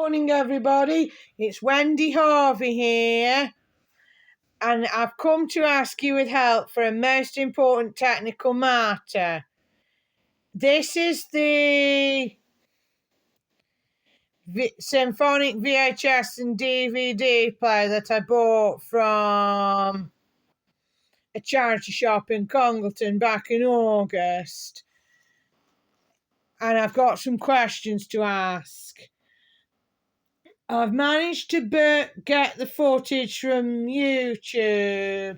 morning, everybody. It's Wendy Harvey here, and I've come to ask you with help for a most important technical matter. This is the symphonic VHS and DVD player that I bought from a charity shop in Congleton back in August, and I've got some questions to ask. I've managed to get the footage from YouTube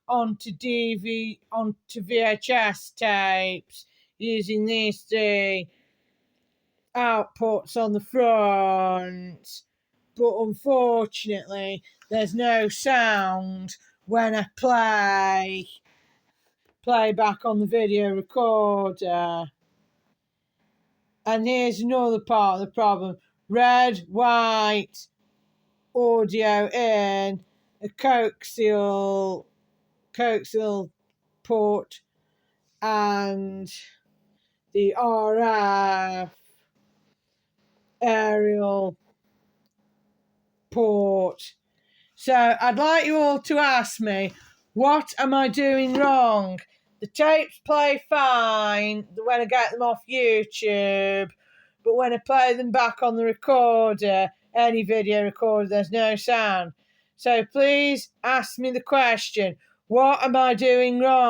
onto VHS tapes using these three outputs on the front, but unfortunately there's no sound when I play back on the video recorder. And here's another part of the problem. Red, white, audio in, a coaxial port, and the RF aerial port. So I'd like you all to ask me, what am I doing wrong? The tapes play fine when I get them off YouTube, but when I play them back on the recorder, any video recorder, there's no sound. So please ask me the question, what am I doing wrong?